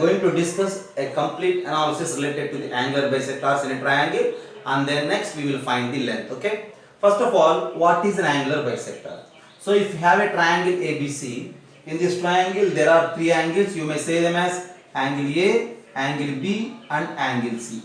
Going to discuss a complete analysis related to the angular bisectors in a triangle, and then next we will find the length. Okay. First of all, what is an angular bisector? So if you have a triangle ABC, in this triangle there are three angles. You may say them as angle A, angle B, and angle C.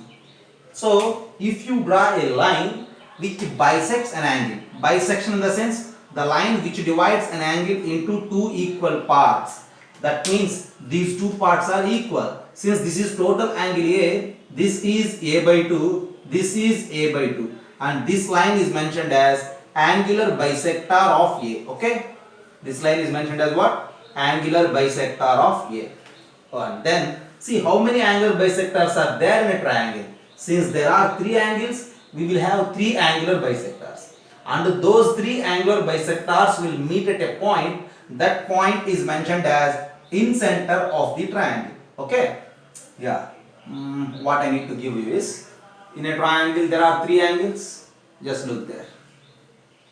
So if you draw a line which bisects an angle, bisection in the sense the line which divides an angle into two equal parts. That means these two parts are equal. Since this is total angle A, this is A by 2, this is A by 2, and this line is mentioned as angular bisector of A. Okay, this line is mentioned as what? Angular bisector of A. And then see how many angular bisectors are there in a triangle. Since there are three angles, we will have three angular bisectors, and those three angular bisectors will meet at a point. That point is mentioned as in center of the triangle. Okay, yeah. What I need to give you is, in a triangle there are three angles. Just look there.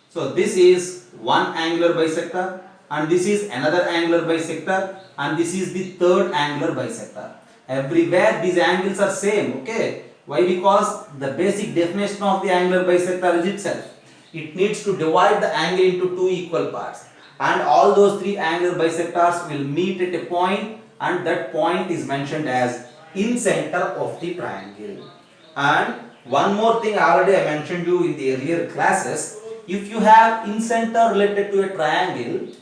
So this is one angular bisector, and this is another angular bisector, and this is the third angular bisector. Everywhere these angles are same. Okay, why? Because the basic definition of the angular bisector is itself. It needs to divide the angle into two equal parts, and all those three angular bisectors will meet at a point, and that point is mentioned as in center of the triangle. And one more thing already I mentioned you in the earlier classes. If you have in center related to a triangle,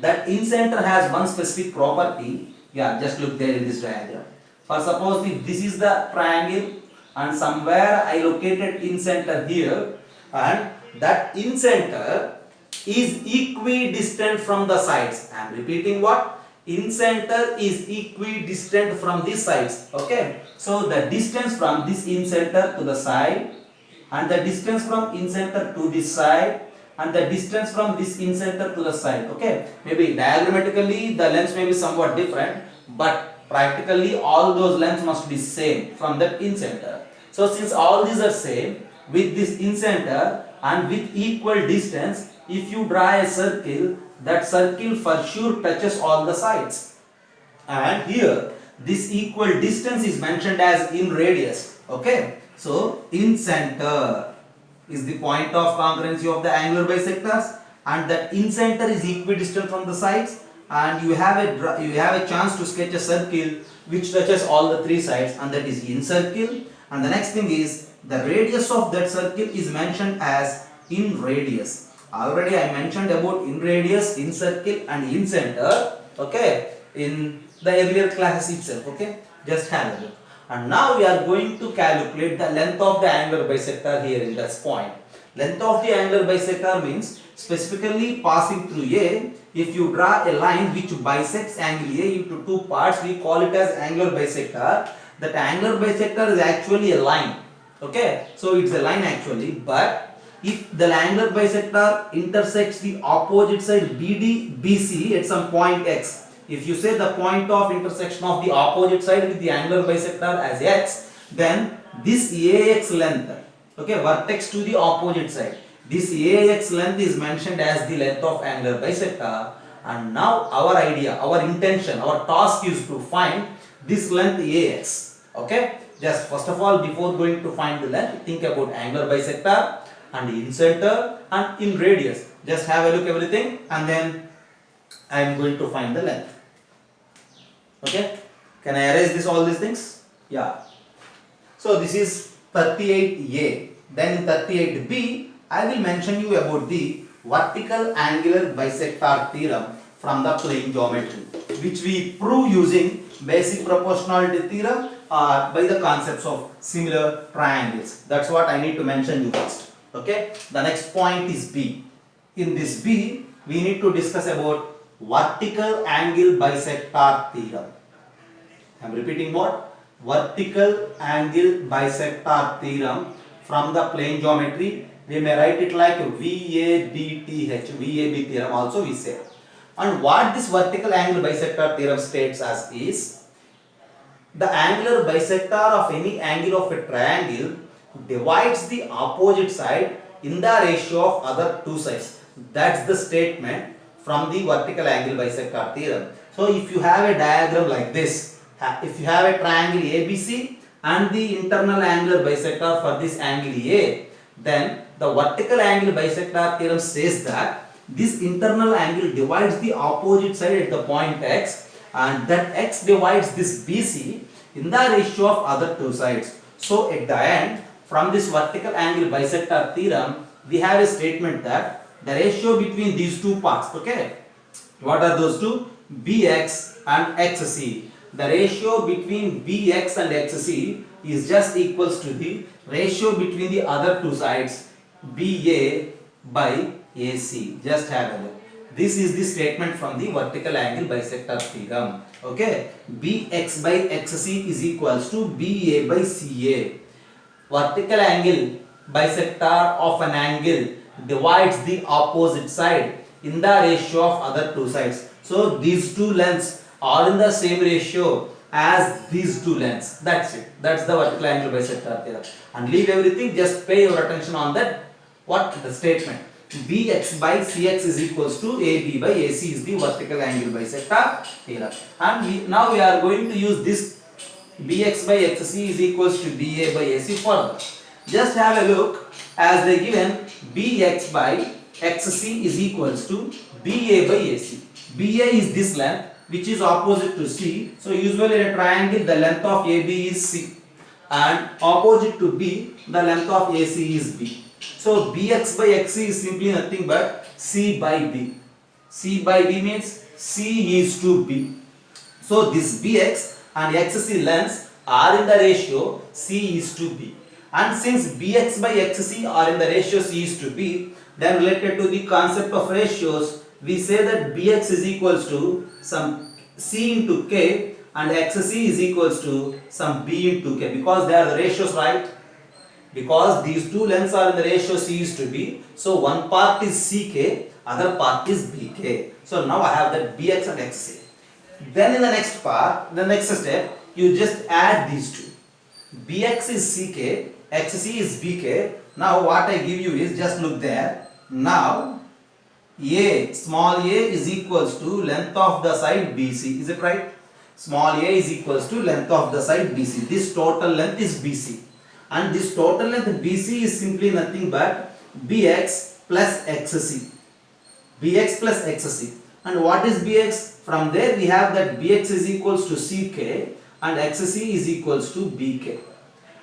that in center has one specific property. Yeah, just look there in this diagram. For suppose if this is the triangle, and somewhere I located in center here, and that in center is equidistant from the sides. I am repeating what? In center is equidistant from these sides. Okay, so the distance from this in center to the side, and the distance from in center to this side, and the distance from this in center to the side. Okay, maybe diagrammatically the lengths may be somewhat different, but practically all those lengths must be same from that in center. So since all these are same, with this in center and with equal distance, if you draw a circle, that circle for sure touches all the sides. And here this equal distance is mentioned as in radius. Okay, so in center is the point of congruency of the angular bisectors, and that in center is equidistant from the sides, and you have a chance to sketch a circle which touches all the three sides, and that is in circle. And the next thing is the radius of that circle is mentioned as in radius. Already I mentioned about in radius, in circle, and in center. Okay, in the earlier classes itself. Okay, just have a look. And now we are going to calculate the length of the angular bisector here in this point. Length of the angular bisector means specifically passing through A. If you draw a line which bisects angle A into two parts, we call it as angular bisector. That angular bisector is actually a line. Okay, so it's a line actually, but if the angular bisector intersects the opposite side BD BC at some point X, if you say the point of intersection of the opposite side with the angular bisector as X, then this AX length, okay, vertex to the opposite side, this AX length is mentioned as the length of angular bisector. And now our idea, our intention, our task is to find this length AX. Okay, just first of all, before going to find the length, think about angular bisector and in center and in radius. Just have a look everything, and then I am going to find the length. Okay, can I erase this all these things? Yeah. So this is 38A. Then in 38B, I will mention you about the vertical angular bisector theorem from the plane geometry, which we prove using basic proportionality theorem or by the concepts of similar triangles. That's what I need to mention you first. Okay, the next point is B. In this B, we need to discuss about vertical angle bisector theorem. I am repeating what? Vertical angle bisector theorem from the plane geometry. We may write it like VABTH, VAB theorem also we say. And what this vertical angle bisector theorem states as is, the angular bisector of any angle of a triangle divides the opposite side in the ratio of other two sides. That's the statement from the vertical angle bisector theorem. So if you have a diagram like this, if you have a triangle ABC and the internal angular bisector for this angle A, then the vertical angle bisector theorem says that this internal angle divides the opposite side at the point X, and that X divides this BC in the ratio of other two sides. So at the end, from this vertical angle bisector theorem, we have a statement that the ratio between these two parts, okay, what are those two? Bx and xc. The ratio between Bx and xc is just equals to the ratio between the other two sides, BA by AC. Just have a look. This is the statement from the vertical angle bisector theorem. Okay, Bx by xc is equals to BA by CA. Vertical angle bisector of an angle divides the opposite side in the ratio of other two sides. So these two lengths are in the same ratio as these two lengths. That's it. That's the vertical angle bisector theorem. And leave everything, just pay your attention on that. What the statement? Bx by Cx is equals to AB by AC is the vertical angle bisector theorem. And now we are going to use this Bx by xc is equals to BA by AC further. Just have a look, as they given Bx by xc is equals to BA by AC. BA is this length which is opposite to C. So usually in a triangle the length of AB is C and opposite to B the length of AC is B. So Bx by xc is simply nothing but C by B. C by B means C is to B. So this Bx and xc lengths are in the ratio C is to B. And since Bx by xc are in the ratio C is to B, then related to the concept of ratios, we say that Bx is equals to some C into K and xc is equals to some B into K, because they are the ratios, right? Because these two lengths are in the ratio C is to B, so one part is CK, other part is BK. So now I have that Bx and xc. Then in the next part, the next step, you just add these two. Bx is CK, xc is BK. Now what I give you is, just look there. Now A, small a is equals to length of the side BC. Is it right? Small a is equals to length of the side BC. This total length is BC. And this total length BC is simply nothing but Bx plus xc. Bx plus xc. And what is Bx? From there we have that Bx is equals to Ck and xc is equals to Bk.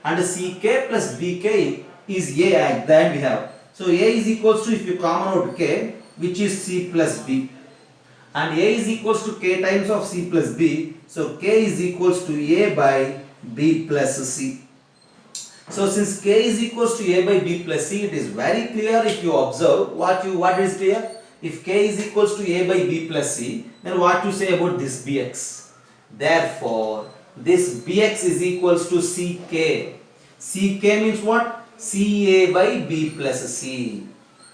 And Ck plus Bk is A at the end we have. So A is equals to, if you common out K, which is C plus B. And A is equals to K times of C plus B. So K is equals to A by B plus C. So since K is equals to A by B plus C, it is very clear if you observe what is clear. If K is equals to A by B plus C, then what you say about this Bx? Therefore, this Bx is equals to Ck. Ck means what? Ca by B plus C.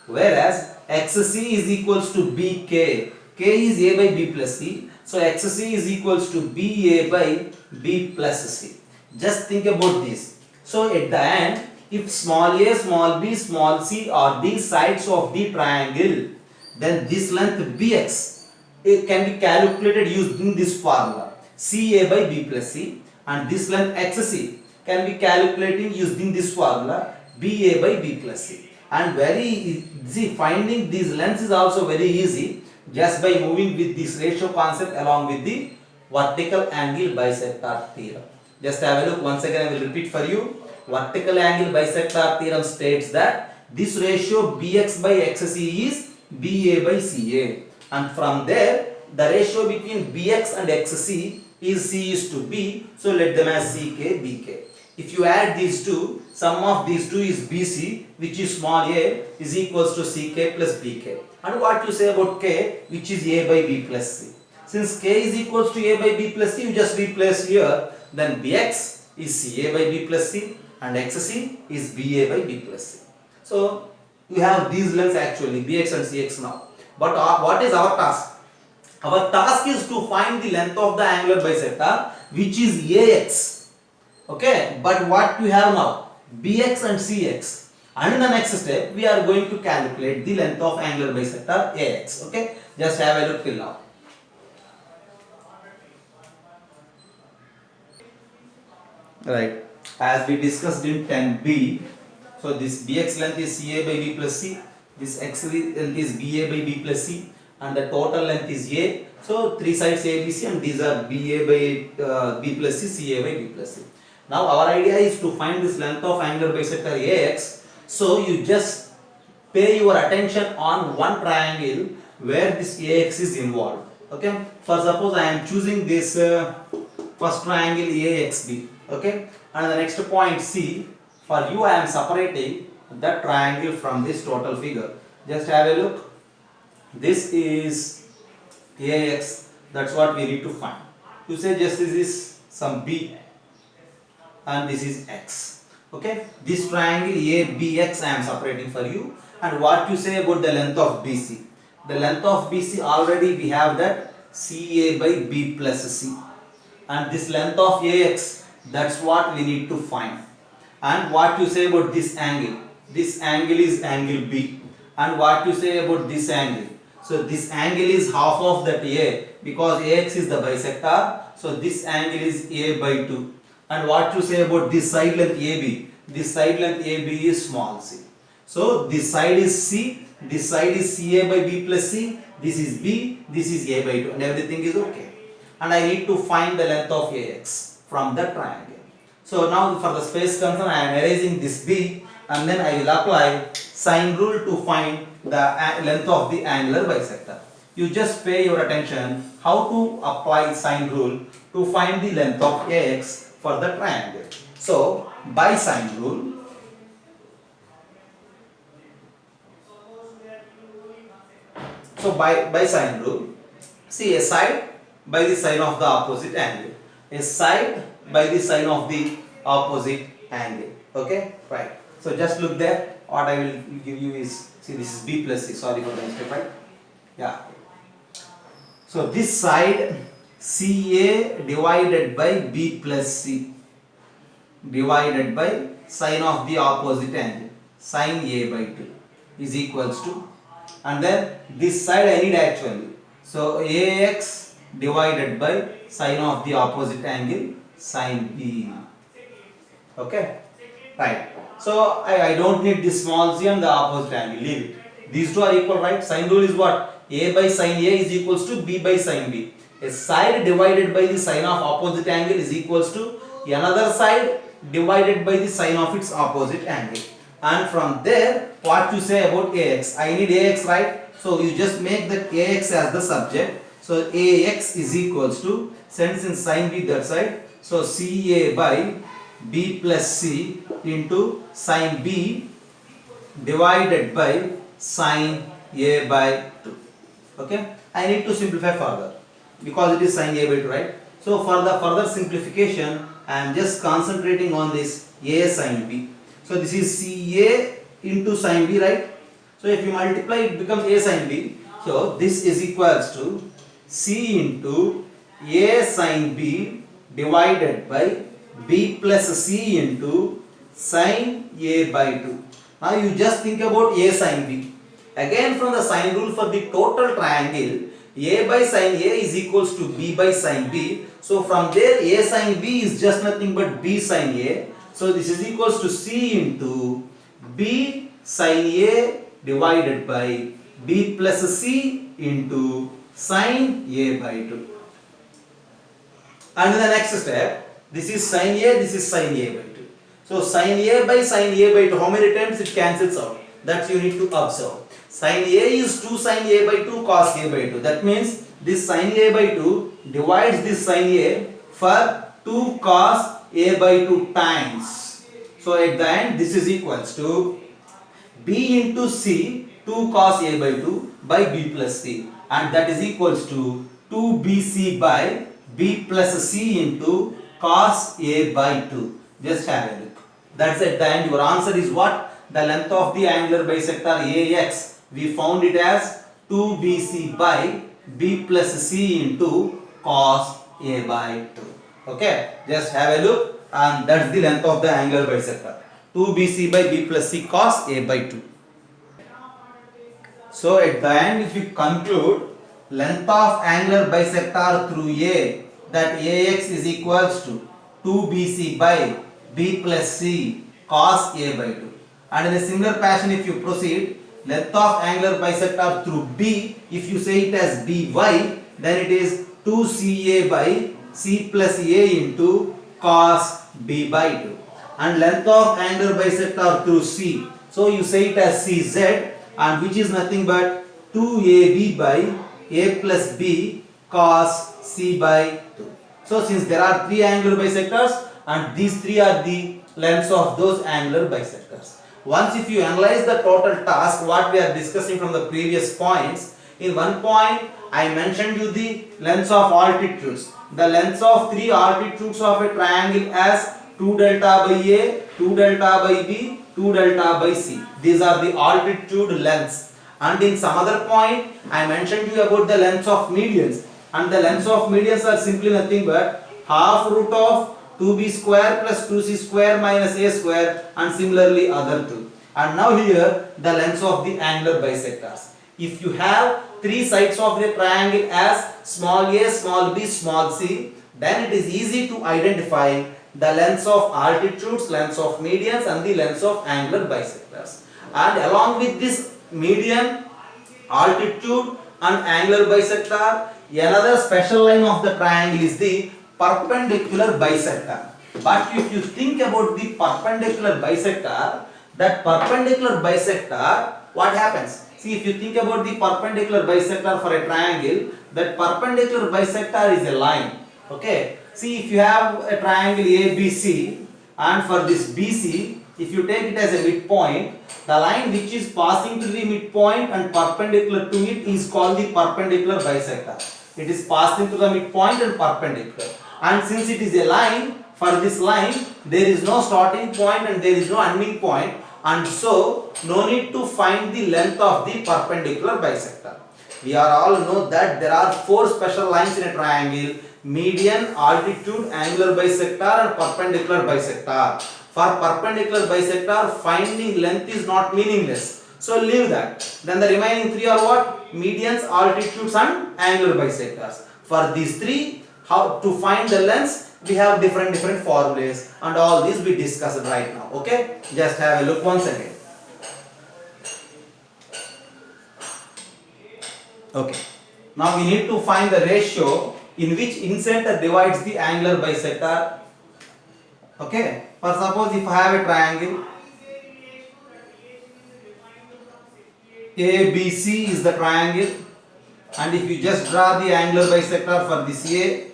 Whereas xc is equals to Bk. K is A by B plus C. So xc is equals to Ba by B plus C. Just think about this. So at the end, if small a, small b, small c are the sides of the triangle, then this length Bx, it can be calculated using this formula, Ca by B plus C, and this length xc can be calculated using this formula, Ba by B plus C. And very easy, finding these lengths is also very easy, just by moving with this ratio concept along with the vertical angle bisector theorem. Just have a look, once again I will repeat for you. Vertical angle bisector theorem states that this ratio Bx by xc is Ba by Ca, and from there the ratio between Bx and xc is C is to B, so let them as Ck, Bk. If you add these two, sum of these two is Bc, which is small a, is equals to Ck plus Bk. And what you say about K, which is A by B plus C. Since K is equals to A by B plus C, you just replace here, then Bx is Ca by B plus C and xc is Ba by B plus C. So we have these lengths actually, Bx and Cx now. But what is our task? Our task is to find the length of the angular bisector, which is Ax. Okay, but what we have now? Bx and Cx. And in the next step, we are going to calculate the length of angular bisector Ax. Okay, just have a look till now. Right. As we discussed in 10b, so this bx length is ca by b plus c, this x length is ba by b plus c, and the total length is a. So three sides abc, and these are ba by b plus c, ca by b plus c. Now our idea is to find this length of angular bisector ax. So you just pay your attention on one triangle where this ax is involved. Okay. For suppose I am choosing this first triangle AXB, okay, and the next point C. For you I am separating that triangle from this total figure. Just have a look. This is AX, that's what we need to find. You say just this is some B and this is X, okay. This triangle ABX I am separating for you. And what you say about the length of BC? The length of BC already we have that CA by B plus C. And this length of AX, that's what we need to find. And what you say about this angle is angle B. And what you say about this angle? So this angle is half of that A, because AX is the bisector. So this angle is A by 2. And what you say about this side length AB? This side length AB is small c. So this side is C, this side is CA by B plus C, this is B, this is A by 2, and everything is okay. And I need to find the length of AX from the triangle. So now for the space concern, I am erasing this B, and then I will apply sine rule to find the length of the angular bisector. You just pay your attention how to apply sine rule to find the length of AX for the triangle. So by sine rule, by sine rule, see a side by the sine of the opposite angle, a side by the sine of the opposite angle. Okay, right. So just look there. What I will give you is, see, this is B plus C. Sorry for the mistake, right? Yeah. So this side CA divided by B plus C divided by sine of the opposite angle, sine A by 2 is equals to, and then this side I need actually. So AX divided by sine of the opposite angle, sine B. Okay, right. So I don't need this small c and the opposite angle, leave it. These two are equal, right? Sine rule is what? A by sine A is equals to B by sine B. A side divided by the sine of opposite angle is equals to another side divided by the sine of its opposite angle. And from there, what you say about AX? I need AX, right? So you just make that AX as the subject. So AX is equals to, since in sine B that side, so CA by B plus C into sine B divided by sine A by 2. Okay, I need to simplify further because it is sine A by 2, right? So for the further simplification, I am just concentrating on this A sine B. So this is CA into sine B, right? So if you multiply, it becomes A sine B. So this is equals to C into A sine B divided by B plus C into sine A by 2. Now you just think about A sine B. Again from the sine rule for the total triangle, A by sine A is equals to B by sine B. So from there A sine B is just nothing but B sine A. So this is equals to C into B sine A divided by B plus C into sine A by 2. And in the next step, this is sine A, this is sine A by 2. So sine A by sine A by 2, how many times it cancels out? That you need to observe. Sine A is 2 sine A by 2 cos A by 2. That means this sine A by 2 divides this sine A for 2 cos A by 2 times. So at the end, this is equals to B into C, 2 cos A by 2 by B plus C, and that is equals to 2BC by B plus C into cos A by 2. Just have a look. That's at the end. Your answer is what? The length of the angular bisector AX. We found it as 2BC by B plus C into cos A by 2. Okay, just have a look, and that's the length of the angular bisector. 2BC by B plus C cos A by 2. So at the end, if you conclude length of angular bisector through A, that AX is equals to 2BC by B plus C cos A by 2. And in a similar fashion, if you proceed, length of angular bisector through B, if you say it as BY, then it is 2CA by C plus A into cos B by 2. And length of angular bisector through C, so you say it as CZ, and which is nothing but 2AB by A plus B cos C by 2. So since there are three angular bisectors and these three are the lengths of those angular bisectors. Once if you analyze the total task what we are discussing from the previous points, in one point I mentioned you the lengths of altitudes. The lengths of three altitudes of a triangle as 2 delta by A, 2 delta by B, 2 delta by C. These are the altitude lengths. And in some other point I mentioned you about the lengths of medians, and the lengths of medians are simply nothing but half root of 2b square plus 2c square minus a square, and similarly other two. And now here the lengths of the angular bisectors. If you have three sides of the triangle as small a, small b, small c, then it is easy to identify the lengths of altitudes, lengths of medians and the lengths of angular bisectors. And along with this median, altitude and angular bisector, another special line of the triangle is the perpendicular bisector. But if you think about the perpendicular bisector, that perpendicular bisector, what happens? See, if you think about the perpendicular bisector for a triangle, that perpendicular bisector is a line. Okay. See, if you have a triangle ABC, and for this BC, if you take it as a midpoint, the line which is passing to the midpoint and perpendicular to it is called the perpendicular bisector. It is passing to the midpoint and perpendicular. And since it is a line, for this line there is no starting point and there is no ending point, and so no need to find the length of the perpendicular bisector. We are all know that there are four special lines in a triangle: median, altitude, angular bisector and perpendicular bisector. For perpendicular bisector, finding length is not meaningless, so leave that. Then the remaining three are what? Medians, altitudes and angular bisectors. For these three, how to find the lengths, we have different formulas, and all these we discussed right now. Okay, just have a look once again. Okay, now we need to find the ratio in which incenter divides the angular bisector. Okay, for suppose if I have a triangle ABC is the triangle, and if you just draw the angular bisector for this A,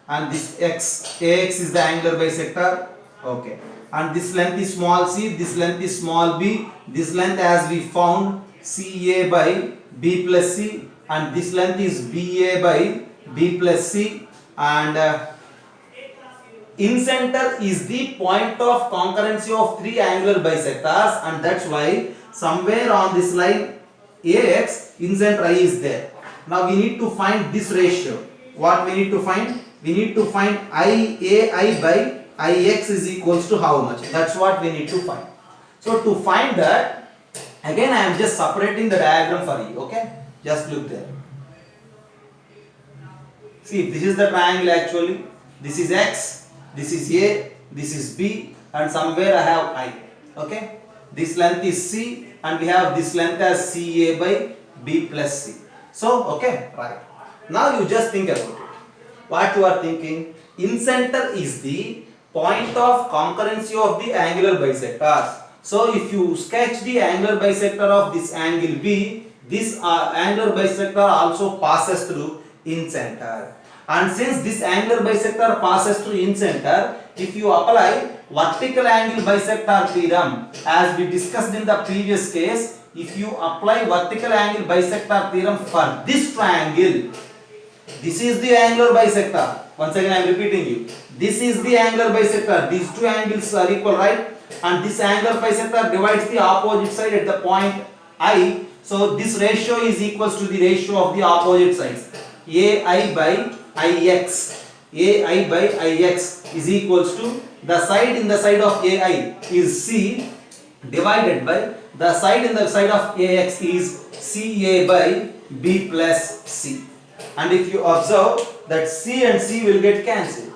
and this AX is the angular bisector. Okay, and this length is small c, this length is small b, this length as we found CA by B plus C, and this length is BA by B plus C, and incenter is the point of concurrency of three angular bisectors, and that's why somewhere on this line AX incenter I is there. Now we need to find this ratio. What we need to find? We need to find IAI by IX is equals to how much? That's what we need to find. So to find that, again I am just separating the diagram for you. Okay, just look there. See, this is the triangle actually. This is X, this is A, this is B, and somewhere I have I. Okay, this length is C, and we have this length as CA by B plus C. So, okay, right. Now you just think about it. What you are thinking? Incenter is the point of concurrency of the angular bisectors. So if you sketch the angular bisector of this angle B, this angular bisector also passes through incenter. And since this angular bisector passes through incenter, if you apply vertical angle bisector theorem, as we discussed in the previous case, if you apply vertical angle bisector theorem for this triangle, this is the angular bisector. Once again I am repeating you. This is the angular bisector. These two angles are equal, right? And this angular bisector divides the opposite side at the point I. So this ratio is equals to the ratio of the opposite sides. AI by IX. AI by IX is equals to the side in the side of AI is C divided by the side in the side of AX is CA by B plus C. And if you observe that C and C will get cancelled.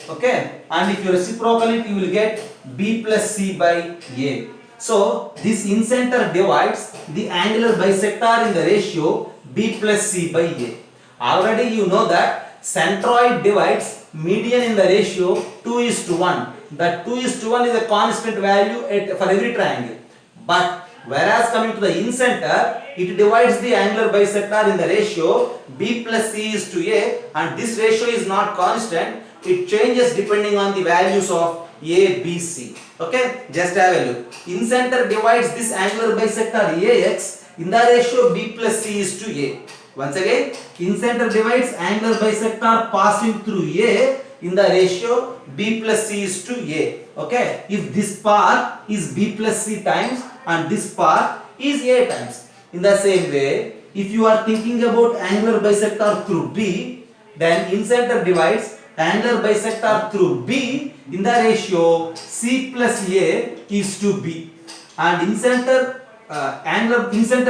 Okay, and if you reciprocal it, you will get B plus C by A. So this incenter divides the angular bisector in the ratio B plus C by A. Already you know that centroid divides median in the ratio 2:1. That 2:1 is a constant value for every triangle. But whereas coming to the incenter, it divides the angular bisector in the ratio B plus C is to A, and this ratio is not constant. It changes depending on the values of A, B, C. Okay, just have a look. Incenter divides this angular bisector AX in the ratio B plus C is to A. Once again, incenter divides angular bisector passing through A in the ratio B plus C is to A. Okay, if this part is B plus C times and this part is A times. In the same way, if you are thinking about angular bisector through B, then incenter divides angular bisector through B in the ratio C plus A is to B, and incenter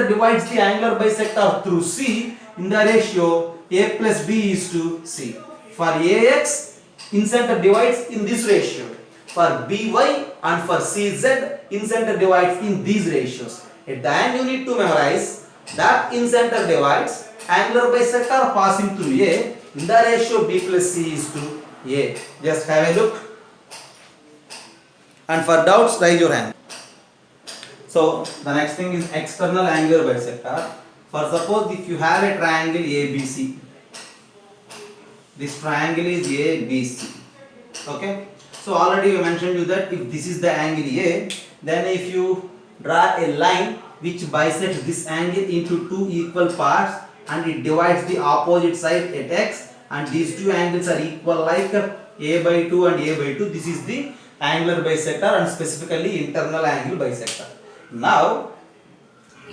divides the angular bisector through C in the ratio A plus B is to C. For AX, incenter divides in this ratio. For BY and for CZ, incenter divides in these ratios. At the end, you need to memorize that incenter divides angular bisector passing through A in the ratio B plus C is to A. Just have a look. And for doubts, raise your hand. So the next thing is external angular bisector. For suppose if you have a triangle ABC, this triangle is ABC. Okay. So already we mentioned you that if this is the angle A, then if you draw a line which bisects this angle into two equal parts and it divides the opposite side at X, and these two angles are equal like A by 2 and A by 2, this is the angular bisector and specifically internal angle bisector. Now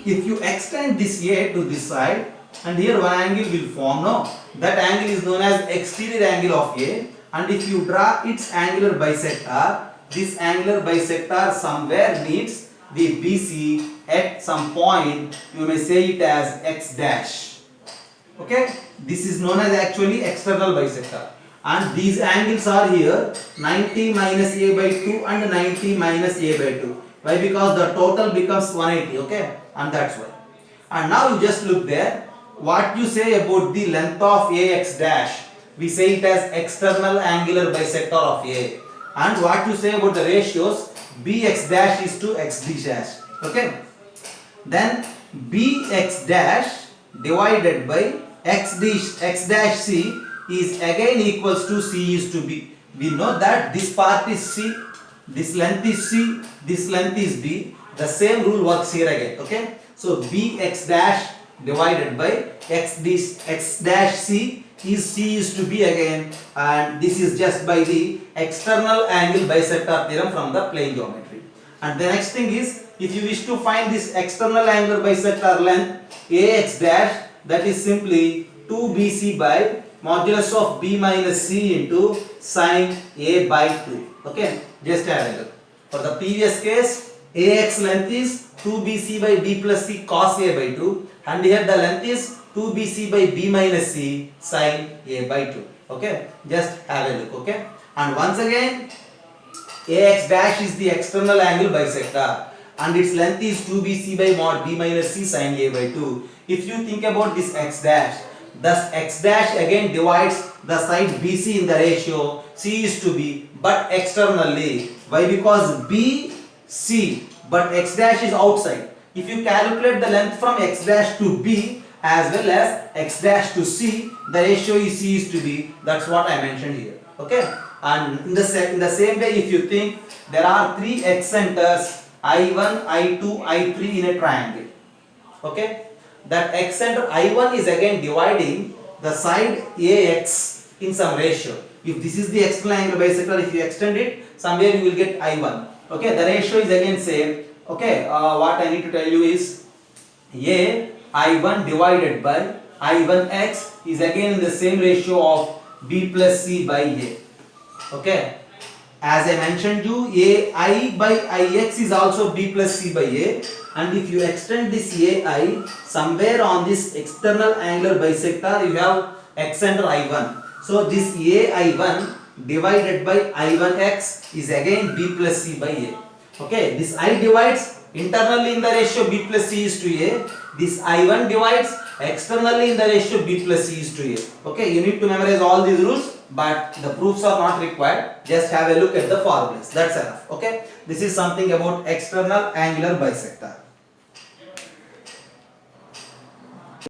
if you extend this A to this side, and here one angle will form, no, that angle is known as exterior angle of A, and if you draw its angular bisector, this angular bisector somewhere meets the BC at some point, you may say it as X dash. Okay, this is known as actually external bisector, and these angles are here 90 minus A by 2 and 90 minus A by 2. Why? Because the total becomes 180. Okay, and that's why. And now you just look there. What you say about the length of AX dash? We say it as external angular bisector of A. And what you say about the ratios? BX dash is to XD dash. Okay. Then BX dash divided by X dash C is again equals to C is to B. We know that this part is C, this length is C, this length is B. The same rule works here again. Okay. So BX dash divided by X dash C is C is to B again, and this is just by the external angle bisector theorem from the plane geometry. And the next thing is, if you wish to find this external angular bisector length AX dash, that is simply 2BC by modulus of B minus C into sine A by 2. Okay, just have a look. For the previous case, AX length is 2BC by B plus C cos A by 2, and here the length is 2BC by B minus C sine A by 2. Okay, just have a look. Okay, and once again, AX dash is the external angle bisector and its length is 2BC by mod B minus C sine A by 2. If you think about this X dash, thus X dash again divides the side BC in the ratio C is to B, but externally. Why? Because B, C, but X dash is outside. If you calculate the length from X dash to B as well as X dash to C, the ratio is C is to B. That's what I mentioned here. Okay, and in the same way, if you think there are three X centers I1, I2, I3 in a triangle. Okay, that X center I1 is again dividing the side AX in some ratio. If this is the external angle bisector, if you extend it, somewhere you will get I1. Okay, the ratio is again same. Okay, what I need to tell you is A I1 divided by I1x is again in the same ratio of B plus C by A. Okay, as I mentioned you, AI by Ix is also B plus C by A, and if you extend this AI somewhere on this external angular bisector, you have X center I1. So this AI1 divided by I1x is again b plus c by a. Okay, this I divides internally in the ratio b plus c is to a. This I1 divides externally in the ratio b plus c is to a. Okay, you need to memorize all these rules, but the proofs are not required. Just have a look at the formulas. That's enough. Okay, this is something about external angular bisector.